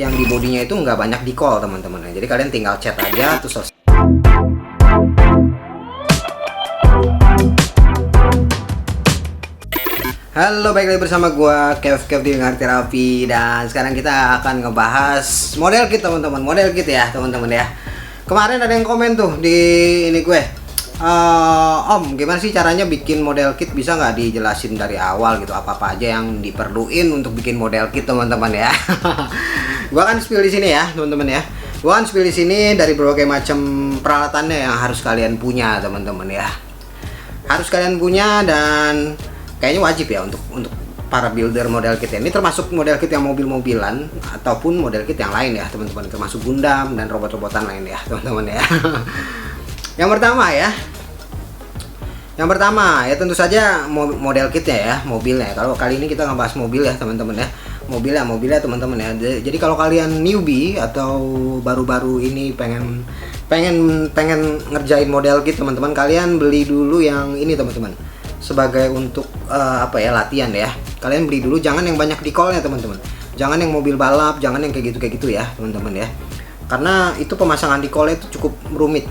yang di bodinya itu nggak banyak decal teman-teman. Jadi kalian tinggal cat aja terus selesai. Halo, balik lagi bersama gua Kev di Ngerti Rapi, dan sekarang kita akan ngebahas model kit teman-teman. Model kit ya teman-teman ya. Kemarin ada yang komen tuh di ini gue, Om, gimana sih caranya bikin model kit? Bisa nggak dijelasin dari awal gitu, apa-apa aja yang diperluin untuk bikin model kit teman-teman ya. Gua akan spill di sini ya teman-teman ya. Gua akan spill di sini dari berbagai macam peralatannya yang harus kalian punya teman-teman ya. Harus kalian punya, dan kayaknya wajib ya untuk para builder model kit ini, termasuk model kit yang mobil-mobilan ataupun model kit yang lain ya teman-teman, termasuk Gundam dan robot-robotan lain ya teman-teman ya. Yang pertama ya tentu saja model kitnya ya, mobilnya. Kalau kali ini kita ngebahas mobil ya teman-teman ya, mobilnya teman-teman ya. Jadi kalau kalian newbie atau baru-baru ini pengen ngerjain model kit teman-teman, kalian beli dulu yang ini teman-teman, sebagai untuk latihan ya. Kalian beli dulu, jangan yang banyak decalnya teman-teman, jangan yang mobil balap, jangan yang kayak gitu ya teman-teman ya, karena itu pemasangan decalnya itu cukup rumit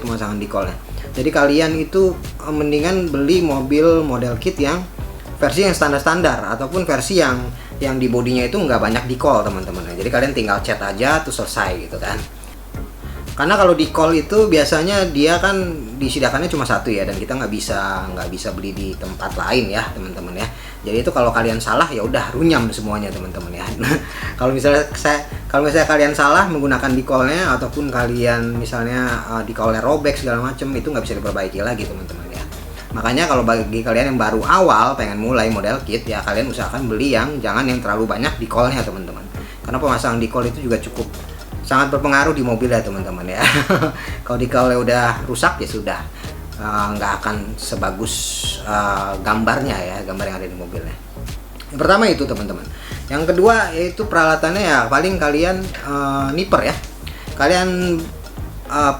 pemasangan decalnya. Jadi kalian itu mendingan beli mobil model kit yang versi yang standar ataupun versi yang di bodinya itu nggak banyak decal teman-teman. Jadi kalian tinggal cat aja terus selesai gitu kan. Karena kalau decal itu biasanya dia kan disediakannya cuma satu ya, dan kita nggak bisa beli di tempat lain ya teman-teman ya. Jadi itu kalau kalian salah ya udah runyam semuanya teman-teman ya. Kalau misalnya kalian salah menggunakan decalnya, ataupun kalian misalnya decalnya robek segala macam, itu nggak bisa diperbaiki lagi teman-teman ya. Makanya kalau bagi kalian yang baru awal pengen mulai model kit ya, kalian usahakan beli yang jangan yang terlalu banyak decalnya teman-teman. Karena pemasangan decal itu juga cukup sangat berpengaruh di mobil ya teman-teman ya. Kalau decalnya udah rusak ya sudah, nggak akan sebagus gambarnya ya, gambar yang ada di mobilnya. Yang pertama itu teman-teman. Yang kedua yaitu peralatannya ya, paling kalian nipper ya. Kalian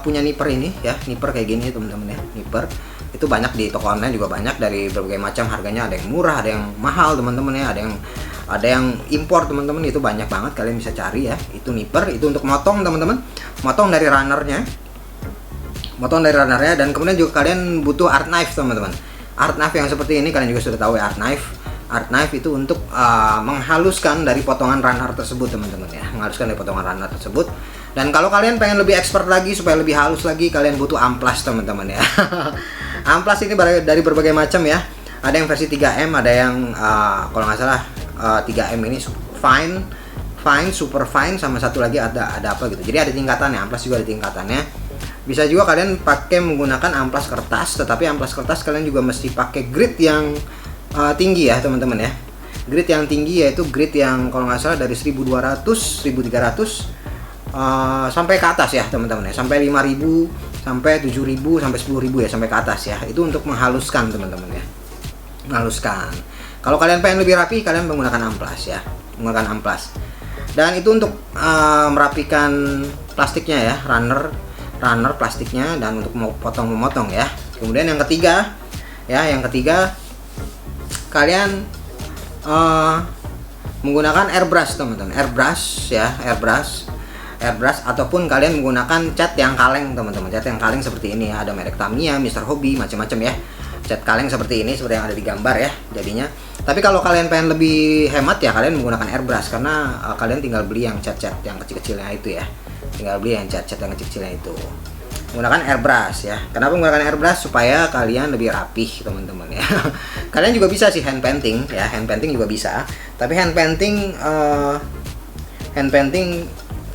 punya nipper ini ya, nipper kayak gini teman-teman ya. Nipper itu banyak di toko online juga, banyak dari berbagai macam harganya, ada yang murah, ada yang mahal teman-teman ya, ada yang impor teman-teman, itu banyak banget kalian bisa cari ya. Itu nipper, itu untuk motong teman-teman, motong dari runnernya, dan kemudian juga kalian butuh art knife teman-teman. Art knife yang seperti ini kalian juga sudah tahu ya, art knife itu untuk menghaluskan dari potongan runner tersebut teman-teman ya, Dan kalau kalian pengen lebih expert lagi, supaya lebih halus lagi, kalian butuh amplas teman-teman ya. Amplas ini dari berbagai macam ya. Ada yang versi 3M, ada yang kalau nggak salah 3M ini fine, super fine, sama satu lagi ada apa gitu. Jadi ada tingkatannya, amplas juga ada tingkatannya. Bisa juga kalian pakai menggunakan amplas kertas, tetapi amplas kertas kalian juga mesti pakai grit yang tinggi ya teman-teman ya. Grit yang tinggi yaitu grit yang kalau nggak salah dari 1200, 1300 sampai ke atas ya teman-teman ya, sampai 5000, sampai 7000, sampai 10000 ya, sampai ke atas ya. Itu untuk menghaluskan teman-teman ya, menghaluskan. Kalau kalian pengen lebih rapi, kalian menggunakan amplas ya, menggunakan amplas. Dan itu untuk merapikan plastiknya ya, runner plastiknya, dan untuk memotong ya. Kemudian yang ketiga kalian menggunakan airbrush teman-teman, airbrush ataupun kalian menggunakan cat yang kaleng teman-teman. Cat yang kaleng seperti ini ya, ada merek Tamiya, Mr. Hobby, macam-macam ya. Cat kaleng seperti ini, seperti yang ada di gambar ya jadinya. Tapi kalau kalian pengen lebih hemat ya, kalian menggunakan airbrush, karena kalian tinggal beli yang cat-cat yang kecil-kecilnya itu ya. Menggunakan airbrush ya. Kenapa menggunakan airbrush? Supaya kalian lebih rapih teman-teman ya. Kalian juga bisa sih hand painting ya, hand painting juga bisa. Tapi hand painting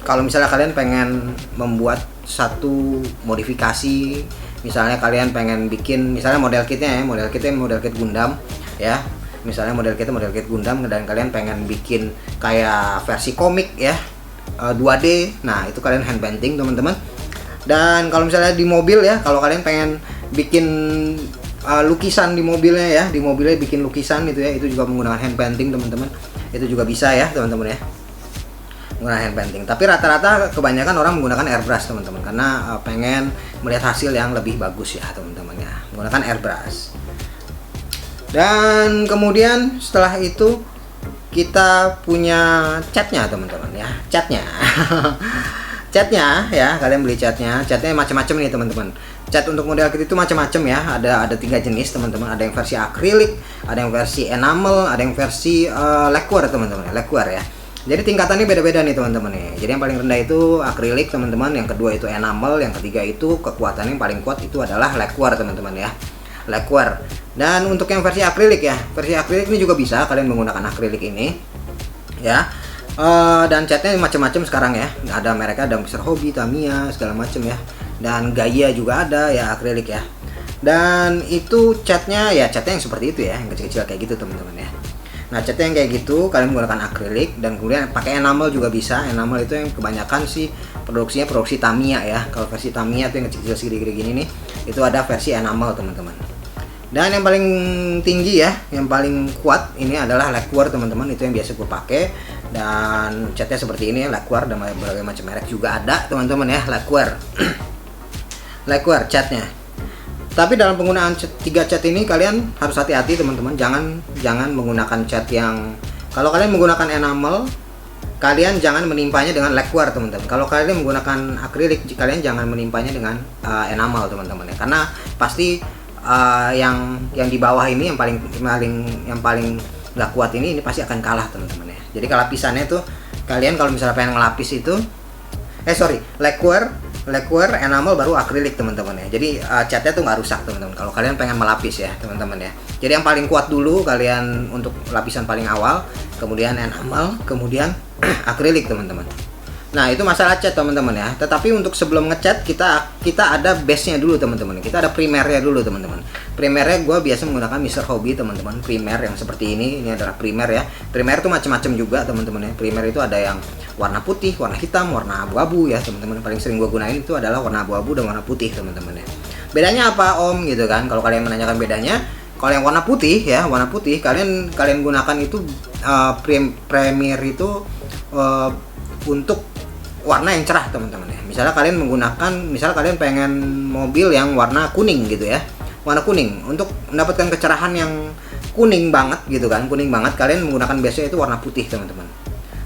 kalau misalnya kalian pengen membuat satu modifikasi, misalnya kalian pengen bikin misalnya model kit Gundam ya. Misalnya model kit Gundam, dan kalian pengen bikin kayak versi komik ya, 2D. Nah, itu kalian hand painting teman-teman. Dan kalau misalnya di mobil ya, kalau kalian pengen bikin lukisan di mobilnya ya, bikin lukisan itu ya, itu juga menggunakan hand painting teman-teman. Itu juga bisa ya teman-teman ya, menggunakan hand painting. Tapi rata-rata kebanyakan orang menggunakan airbrush teman-teman, karena pengen melihat hasil yang lebih bagus ya teman-teman ya, menggunakan airbrush. Dan kemudian setelah itu kita punya catnya teman-teman ya, catnya. Catnya ya, kalian beli catnya macam-macam nih teman-teman. Cat untuk model kit itu macam-macam ya, ada 3 jenis teman-teman. Ada yang versi akrilik, ada yang versi enamel, ada yang versi lacquer teman-teman, lacquer ya. Jadi tingkatannya beda-beda nih teman-teman nih. Jadi yang paling rendah itu akrilik teman-teman, yang kedua itu enamel, yang ketiga itu kekuatannya yang paling kuat itu adalah lacquer teman-teman ya, lacquer. Dan untuk yang versi akrilik ya, versi akrilik ini juga bisa kalian menggunakan akrilik ini ya. Dan catnya macam-macam sekarang ya, ada mereka, ada Mr. Hobby, Tamiya, segala macam ya, dan Gaia juga ada ya, akrilik ya. Dan itu catnya ya, catnya yang seperti itu ya, yang kecil-kecil kayak gitu teman-teman ya. Nah, catnya yang kayak gitu kalian menggunakan akrilik, dan kemudian pakai enamel juga bisa. Enamel itu yang kebanyakan sih produksinya produksi Tamiya ya. Kalau versi Tamiya itu yang kecil-kecil segede gini nih, itu ada versi enamel teman-teman. Dan yang paling tinggi ya, yang paling kuat ini adalah lacquer teman-teman, itu yang biasa gue pakai. Dan catnya seperti ini ya, lacquer, dan berbagai macam merek juga ada teman-teman ya, lacquer. Lacquer catnya. Tapi dalam penggunaan 3 cat ini kalian harus hati-hati teman-teman, jangan menggunakan cat yang, kalau kalian menggunakan enamel, kalian jangan menimpanya dengan lacquer teman-teman. Kalau kalian menggunakan akrilik, kalian jangan menimpanya dengan enamel teman-teman ya, karena pasti yang di bawah ini yang paling nggak kuat ini pasti akan kalah teman-teman ya. Jadi lapisannya tuh kalian kalau misalnya pengen ngelapis itu lacquer, enamel, baru akrilik teman-teman ya. Jadi catnya tuh nggak rusak teman-teman kalau kalian pengen melapis ya teman-teman ya. Jadi yang paling kuat dulu kalian untuk lapisan paling awal, kemudian enamel, kemudian akrilik teman-teman. Nah, itu masalah cat teman-teman ya. Tetapi untuk sebelum ngecat kita ada base-nya dulu teman-teman. Kita ada primernya dulu teman-teman. Primernya gue biasa menggunakan Mr. Hobby teman-teman. Primer yang seperti ini adalah primer ya. Primer itu macam-macam juga teman-teman ya. Primer itu ada yang warna putih, warna hitam, warna abu-abu ya teman-teman. Paling sering gue gunain itu adalah warna abu-abu dan warna putih teman-teman ya. Bedanya apa Om gitu kan? Kalau kalian menanyakan bedanya, kalau yang warna putih ya, warna putih kalian gunakan itu primer itu untuk warna yang cerah teman-teman ya. Misalnya kalian pengen mobil yang warna kuning gitu ya, warna kuning, untuk mendapatkan kecerahan yang kuning banget gitu kan, kuning banget, kalian menggunakan base-nya itu warna putih teman-teman.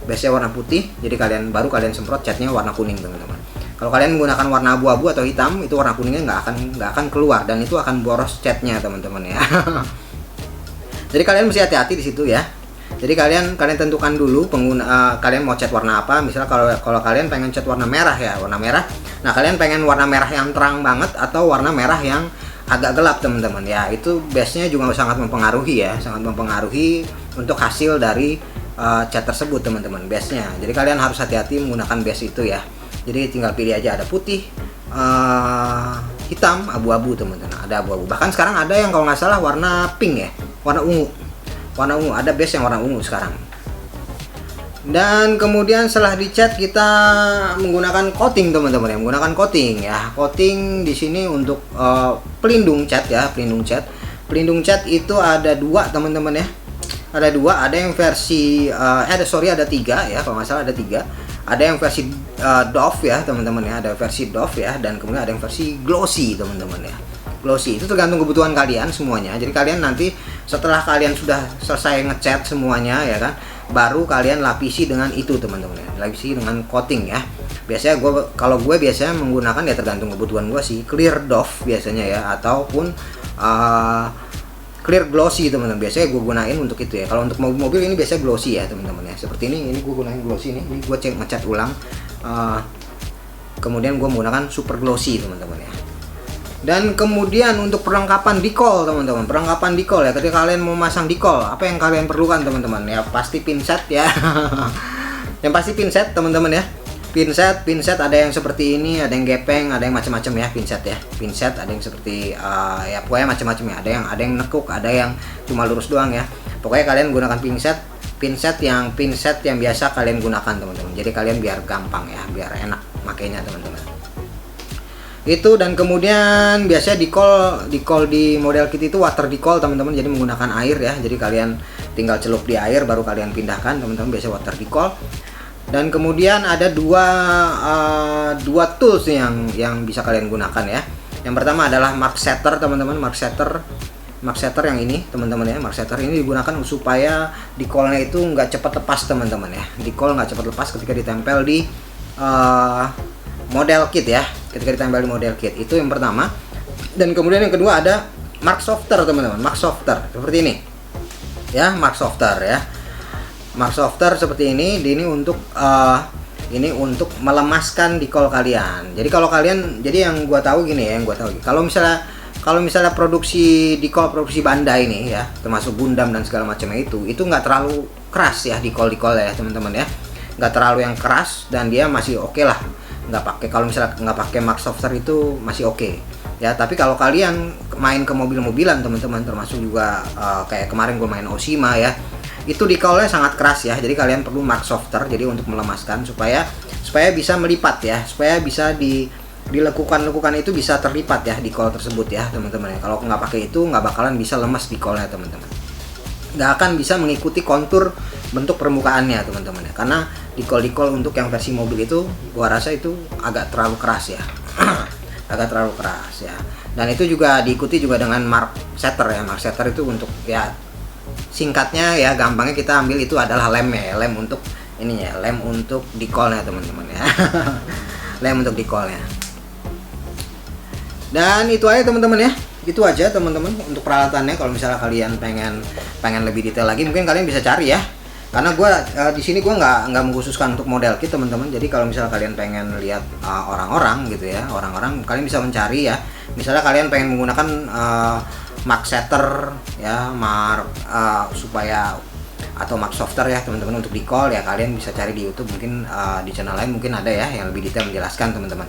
Base-nya warna putih, jadi kalian semprot catnya warna kuning teman-teman. Kalau kalian menggunakan warna abu-abu atau hitam, itu warna kuningnya nggak akan keluar, dan itu akan boros catnya teman-teman ya. Jadi kalian mesti hati-hati di situ ya. Jadi kalian tentukan dulu kalian mau cat warna apa. Misalnya kalau kalian pengen cat warna merah ya, warna merah. Nah, kalian pengen warna merah yang terang banget atau warna merah yang agak gelap teman-teman ya. Itu base-nya juga sangat mempengaruhi ya, sangat mempengaruhi untuk hasil dari cat tersebut teman-teman, base-nya. Jadi kalian harus hati-hati menggunakan base itu ya. Jadi tinggal pilih aja, ada putih, hitam, abu-abu teman-teman. Ada abu-abu. Bahkan sekarang ada yang kalau nggak salah warna pink ya, warna ungu. Ada base yang warna ungu sekarang. Dan kemudian setelah dicat kita menggunakan coating teman-teman ya, menggunakan coating ya. Coating di sini untuk pelindung cat ya, pelindung cat itu ada 2 teman-teman ya. Ada 2, ada yang versi ada 3 ya, kalau nggak salah ada 3. Ada yang versi doff ya teman-teman ya, ada versi doff ya, dan kemudian ada yang versi glossy teman-teman ya. Glossy itu tergantung kebutuhan kalian semuanya. Jadi kalian nanti setelah kalian sudah selesai ngecat semuanya ya kan, baru kalian lapisi dengan itu teman-teman ya, lapisi dengan coating ya. Biasanya kalau gue biasanya menggunakan ya tergantung kebutuhan gue sih, clear doff biasanya ya, ataupun clear glossy teman-teman. Biasanya gue gunain untuk itu ya. Kalau untuk mobil-mobil ini biasanya glossy ya teman-teman ya. Seperti ini gue gunain glossy ini gue ngecat ulang. Kemudian gue menggunakan super glossy teman-teman ya. Dan kemudian untuk perlengkapan decol teman-teman, perlengkapan decol ya, ketika kalian mau masang decol, apa yang kalian perlukan teman-teman ya? Pasti pinset ya. Yang pasti pinset teman-teman ya. Pinset ada yang seperti ini, ada yang gepeng, ada yang macam-macam ya pinset ya. Pinset ada yang seperti ya pokoknya macam-macam ya. Ada yang nekuk, ada yang cuma lurus doang ya. Pokoknya kalian gunakan pinset yang biasa kalian gunakan teman-teman. Jadi kalian biar gampang ya, biar enak makainya teman-teman. Itu, dan kemudian biasanya decol di model kit itu water decol teman-teman, jadi menggunakan air ya. Jadi kalian tinggal celup di air baru kalian pindahkan teman-teman, biasanya water decol. Dan kemudian ada dua tools yang bisa kalian gunakan ya. Yang pertama adalah mark setter teman-teman. Mark setter mark setter yang ini teman-teman ya. Mark setter ini digunakan supaya dekolnya itu nggak cepat lepas teman-teman ya. Decol nggak cepat lepas ketika ditempel di model kit ya. Ketika ditempel di model kit itu yang pertama. Dan kemudian yang kedua ada mark softer teman-teman. Mark softer seperti ini ya, mark softer ya. Mark softer seperti ini. Ini untuk melemaskan decol kalian. Jadi kalau kalian, jadi yang gua tahu gini ya, kalau misalnya produksi decol, produksi Bandai ini ya, termasuk Gundam dan segala macamnya itu nggak terlalu keras ya decol ya teman-teman ya, nggak terlalu yang keras dan dia masih oke lah. Nggak pakai, kalau misalnya nggak pakai mark softer itu masih oke ya. Tapi kalau kalian main ke mobil-mobilan teman-teman, termasuk juga kayak kemarin gue main Oshima ya, itu dekolnya sangat keras ya. Jadi kalian perlu mark softer jadi untuk melemaskan supaya bisa melipat ya, supaya bisa dilekukan itu bisa terlipat ya decol tersebut ya teman-teman ya. Kalau nggak pakai itu nggak bakalan bisa lemas dekolnya teman-teman, nggak akan bisa mengikuti kontur bentuk permukaannya teman-teman ya. Karena decol untuk yang versi mobil itu gua rasa itu agak terlalu keras ya. Agak terlalu keras ya. Dan itu juga diikuti juga dengan mark setter ya. Mark setter itu untuk ya, singkatnya ya, gampangnya kita ambil itu adalah lemnya ya, lem untuk ininya, lem untuk dekolnya teman-teman ya. Lem untuk dekolnya. Dan itu aja teman-teman ya. Itu aja teman-teman untuk peralatannya. Kalau misalnya kalian pengen lebih detail lagi, mungkin kalian bisa cari ya. Karena gue di sini gue nggak mengkhususkan untuk model kit teman-teman. Jadi kalau misalnya kalian pengen lihat orang-orang gitu ya, orang-orang kalian bisa mencari ya. Misalnya kalian pengen menggunakan mark setter ya, supaya atau mark softer ya teman-teman untuk decol ya, kalian bisa cari di YouTube, mungkin di channel lain mungkin ada ya yang lebih detail menjelaskan teman-teman.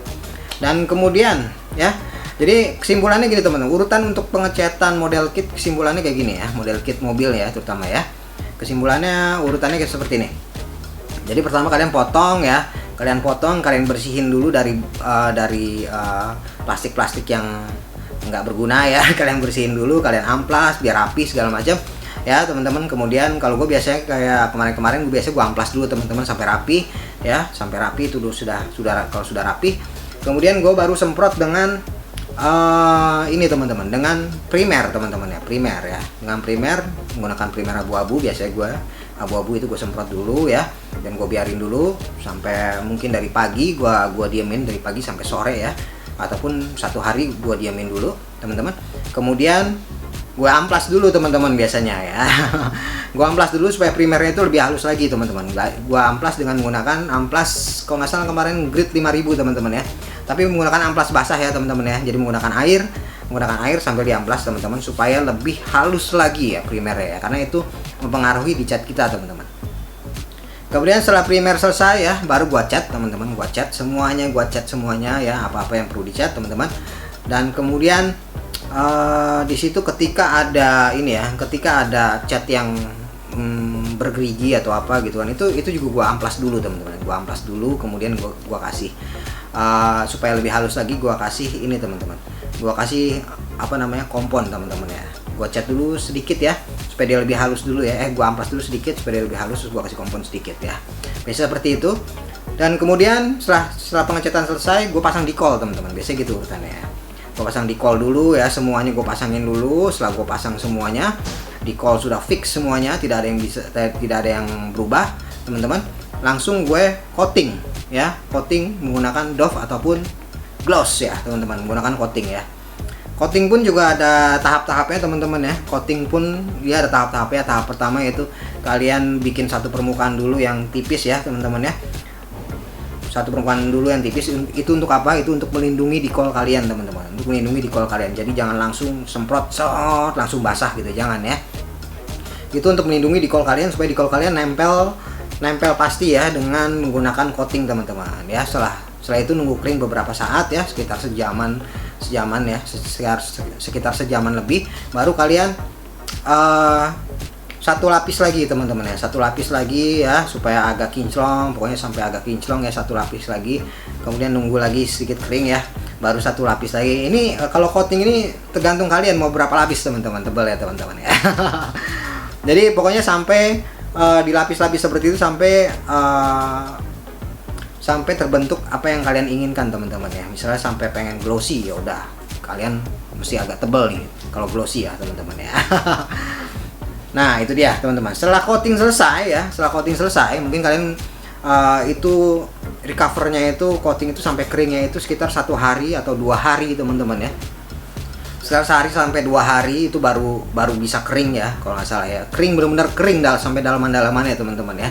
Dan kemudian ya, jadi kesimpulannya gini teman-teman, urutan untuk pengecetan model kit kesimpulannya kayak gini ya, model kit mobil ya terutama ya. Kesimpulannya urutannya kayak seperti ini. Jadi pertama kalian potong ya, kalian bersihin dulu dari plastik-plastik yang nggak berguna ya. Kalian bersihin dulu, kalian amplas biar rapi segala macam ya teman-teman. Kemudian kalau gue biasanya kayak kemarin gue amplas dulu teman-teman sampai rapi ya, sampai rapi itu kalau sudah rapi, kemudian gue baru semprot dengan ini teman-teman, dengan primer teman-teman ya, primer ya, dengan primer, menggunakan primer abu-abu. Biasanya gue abu-abu itu gue semprot dulu ya, dan gue biarin dulu sampai mungkin dari pagi, gue diamin dari pagi sampai sore ya, ataupun satu hari gue diamin dulu teman-teman. Kemudian gue amplas dulu teman-teman biasanya ya. Gue amplas dulu supaya primernya itu lebih halus lagi teman-teman. Gue amplas dengan menggunakan amplas, kalau nggak salah kemarin Grit 5000 teman-teman ya, tapi menggunakan amplas basah ya teman-teman ya. Jadi menggunakan air sambil diamplas teman-teman, supaya lebih halus lagi ya primernya ya, karena itu mempengaruhi di cat kita teman-teman. Kemudian setelah primer selesai ya, baru gua cat teman-teman, gua cat semuanya ya, apa-apa yang perlu dicat teman-teman. Dan kemudian di situ ketika ada cat yang bergerigi atau apa gitu kan, itu juga gua amplas dulu teman-teman. Gua amplas dulu, kemudian gua kasih supaya lebih halus lagi, gua kasih ini teman-teman. Gua kasih kompon teman-teman ya. Gua cat dulu sedikit ya supaya dia lebih halus dulu ya. Gua amplas dulu sedikit supaya dia lebih halus, terus gua kasih kompon sedikit ya. Biasa seperti itu. Dan kemudian setelah pengecatan selesai, gua pasang decol teman-teman. Biasanya gitu urutannya ya. Gua pasang decol dulu ya, semuanya gua pasangin dulu. Setelah gua pasang semuanya, decol sudah fix semuanya, tidak ada yang berubah teman-teman. Langsung gue coating ya, coating menggunakan Dove ataupun gloss ya teman-teman, menggunakan coating ya. Coating pun juga ada tahap-tahapnya teman-teman ya. Coating pun dia ada tahap-tahapnya. Tahap pertama yaitu kalian bikin satu permukaan dulu yang tipis ya teman-teman ya. Satu permukaan dulu yang tipis, itu untuk apa? Itu untuk melindungi decol kalian teman-teman, untuk melindungi decol kalian. Jadi jangan langsung semprot langsung basah gitu, jangan ya. Itu untuk melindungi decol kalian supaya decol kalian nempel pasti ya dengan menggunakan coating teman-teman ya. Setelah itu nunggu kering beberapa saat ya, sekitar sejaman ya, sekitar sejaman lebih, baru kalian satu lapis lagi teman-teman ya, satu lapis lagi ya supaya agak kinclong, pokoknya sampai agak kinclong ya, satu lapis lagi. Kemudian nunggu lagi sedikit kering ya, baru satu lapis lagi. Ini kalau coating ini tergantung kalian mau berapa lapis teman-teman, tebal ya teman-teman ya. Jadi pokoknya sampai di lapis-lapis seperti itu sampai terbentuk apa yang kalian inginkan teman-teman ya. Misalnya sampai pengen glossy, ya udah kalian mesti agak tebel nih kalau glossy ya teman-teman ya. Nah itu dia teman-teman, setelah coating selesai mungkin kalian itu recovernya itu coating itu sampai keringnya itu sekitar 1 hari atau 2 hari teman-teman ya. Sekitar sehari sampai 2 hari itu baru bisa kering ya kalau nggak salah ya, kering benar-benar kering sampai dalaman-dalamannya teman-teman ya.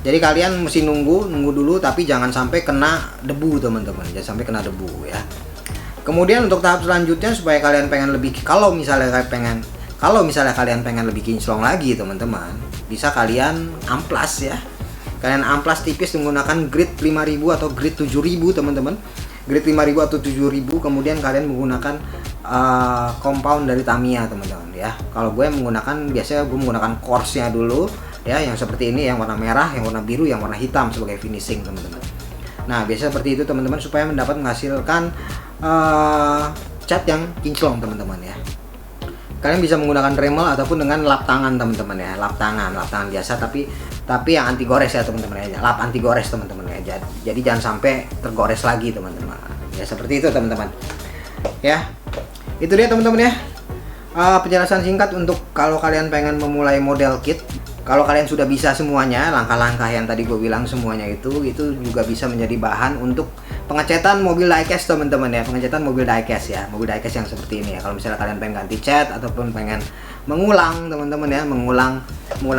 Jadi kalian mesti nunggu dulu, tapi jangan sampai kena debu teman-teman, jangan sampai kena debu ya. Kemudian untuk tahap selanjutnya supaya kalian pengen lebih, kalau misalnya kalian pengen lebih kinclong lagi teman-teman, bisa kalian amplas ya. Kalian amplas tipis menggunakan grit 5000 atau grit 7000 teman-teman. Grit 5000 atau 7000, kemudian kalian menggunakan compound dari Tamiya teman-teman ya. Kalau biasanya gue menggunakan coarse-nya dulu ya, yang seperti ini, yang warna merah, yang warna biru, yang warna hitam sebagai finishing teman-teman. Nah biasa seperti itu teman-teman, supaya menghasilkan cat yang kinclong teman-teman ya. Kalian bisa menggunakan Dremel ataupun dengan lap tangan teman-teman ya, lap tangan biasa, tapi yang anti gores ya teman-teman ya, lap anti gores teman-teman ya. Jadi jangan sampai tergores lagi teman-teman ya, seperti itu teman-teman ya. Itu dia teman-teman ya, penjelasan singkat untuk kalau kalian pengen memulai model kit. Kalau kalian sudah bisa semuanya, langkah-langkah yang tadi gue bilang semuanya itu juga bisa menjadi bahan untuk pengecetan mobil diecast teman-teman ya, pengecetan mobil diecast ya, mobil diecast yang seperti ini ya. Kalau misalnya kalian pengen ganti cat ataupun pengen mengulang teman-teman ya, mengulang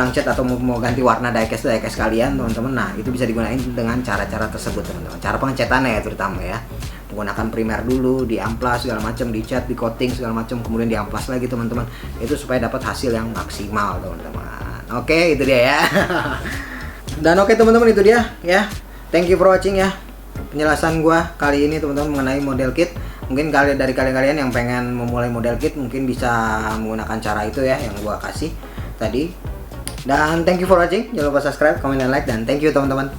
cat atau mau ganti warna diecast kalian teman-teman, nah itu bisa digunakan dengan cara-cara tersebut teman-teman. Cara pengecatannya ya terutama ya, menggunakan primer dulu, di amplas segala macam, di cat, di coating segala macam, kemudian di amplas lagi teman-teman. Itu supaya dapat hasil yang maksimal teman-teman. Oke, itu dia ya. Dan oke teman-teman, itu dia ya. Thank you for watching ya, penjelasan gua kali ini teman-teman mengenai model kit. Mungkin dari kalian yang pengen memulai model kit mungkin bisa menggunakan cara itu ya yang gua kasih tadi. Dan thank you for watching. Jangan lupa subscribe, comment, dan like, dan thank you teman-teman.